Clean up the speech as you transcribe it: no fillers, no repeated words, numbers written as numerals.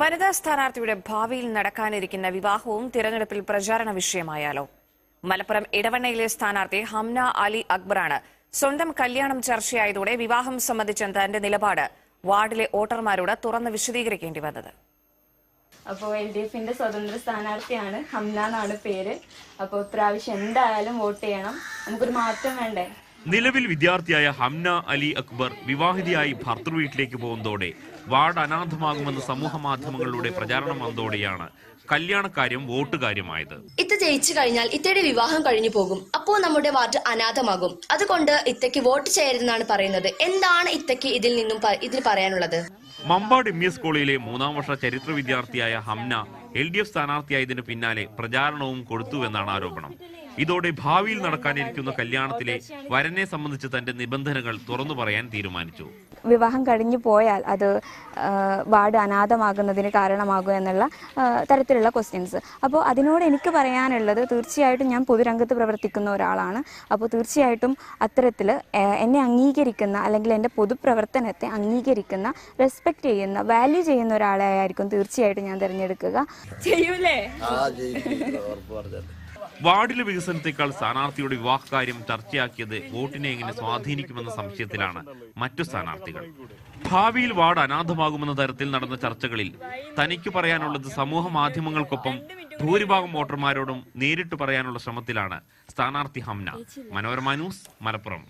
വനിതാ സ്ഥാനാർത്ഥിയുടെ ഭാവിയിൽ നടക്കാനിരിക്കുന്ന വിവാഹവും തിരഞ്ഞെടുപ്പിൽ പ്രചാരണ വിഷയമായാലോ? മലപ്പുറം ഇടവണ്ണയിലെ സ്ഥാനാർത്ഥി ഹംന അലി അക്ബറാണ് സ്വന്തം കല്യാണം ചർച്ചയായതോടെ വിവാഹം സംബന്ധിച്ച തന്റെ നിലപാട് വാർഡിലെ വോട്ടർമാരോട് തുറന്ന് വിശദീകരിക്കേണ്ടി വന്നത്. അപ്പോൾ LDFന്റെ സ്വതന്ത്ര സ്ഥാനാർത്ഥിയാണ്, ഹംന എന്നാണ് പേര്. അപ്പോൾ ഇപ്രാവശ്യം എന്തായാലും വോട്ട് ചെയ്യണം, നമുക്കൊരു മാറ്റം വേണ്ടേ. നിലവിൽ വിദ്യാർത്ഥിയായ ഹംന അലി അക്ബർ വിവാഹിതയായി ഭർത്തൃവീട്ടിലേക്ക് പോകുന്നതോടെ വാർഡ് അനാഥമാകുമെന്ന് സമൂഹ മാധ്യമങ്ങളിലൂടെ പ്രചാരണം വന്നതോടെയാണ് കല്യാണക്കാര്യം വോട്ടുകാര്യമായത്. ഇത്ത ജയിച്ചു കഴിഞ്ഞാൽ ഇത്തയുടെ വിവാഹം കഴിഞ്ഞു പോകും, അപ്പോൾ നമ്മുടെ വാർഡ് അനാഥമാകും. അതുകൊണ്ട് ഇത്തയ്ക്ക് വോട്ട് ചെയ്യരുതെന്നാണ് പറയുന്നത്. എന്താണ് ഇത്തയ്ക്ക് ഇതിൽ പറയാനുള്ളത്? മമ്പാട് MS കോളേജിലെ 3ാം വർഷ ചരിത്ര വിദ്യാർത്ഥിയായ ഹംന LDF സ്ഥാനാർത്ഥിയായതിനു പിന്നാലെ പ്രചാരണവും കൊടുത്തുവെന്നാണ് ആരോപണം. ഇതോടെ ഭാവിയിൽ നടക്കാനിരിക്കുന്ന കല്യാണത്തിലെ വരനെ സംബന്ധിച്ച് തന്റെ നിബന്ധനകൾ തുറന്നു പറയാൻ തീരുമാനിച്ചു. വിവാഹം കഴിഞ്ഞു പോയാൽ അത് വാർഡ് അനാഥമാകുന്നതിന് കാരണമാകും എന്നുള്ള തരത്തിലുള്ള ക്വസ്റ്റ്യൻസ്. അപ്പോൾ അതിനോട് എനിക്ക് പറയാനുള്ളത്, തീർച്ചയായിട്ടും ഞാൻ പൊതുരംഗത്ത് പ്രവർത്തിക്കുന്ന ഒരാളാണ്. അപ്പോൾ തീർച്ചയായിട്ടും അത്തരത്തിൽ എന്നെ അംഗീകരിക്കുന്ന, അല്ലെങ്കിൽ എൻ്റെ പൊതുപ്രവർത്തനത്തെ അംഗീകരിക്കുന്ന, റെസ്പെക്ട് ചെയ്യുന്ന, വാല്യൂ ചെയ്യുന്ന ഒരാളെ ആയിരിക്കും തീർച്ചയായിട്ടും ഞാൻ തിരഞ്ഞെടുക്കുക. ചെയ്യൂലേ? വാർഡിലെ വികസനത്തെക്കാൾ സ്ഥാനാർത്ഥിയുടെ വിവാഹകാര്യം ചർച്ചയാക്കിയത് വോട്ടിനെ എങ്ങനെ സ്വാധീനിക്കുമെന്ന സംശയത്തിലാണ് മറ്റു സ്ഥാനാർത്ഥികൾ. ഭാവിയിൽ വാർഡ് അനാഥമാകുമെന്ന തരത്തിൽ നടന്ന ചർച്ചകളിൽ തനിക്ക് പറയാനുള്ളത് സമൂഹ മാധ്യമങ്ങൾക്കൊപ്പം ഭൂരിഭാഗം വോട്ടർമാരോടും നേരിട്ട് പറയാനുള്ള ശ്രമത്തിലാണ് സ്ഥാനാർത്ഥി ഹംന. മനോരമ ന്യൂസ്, മലപ്പുറം.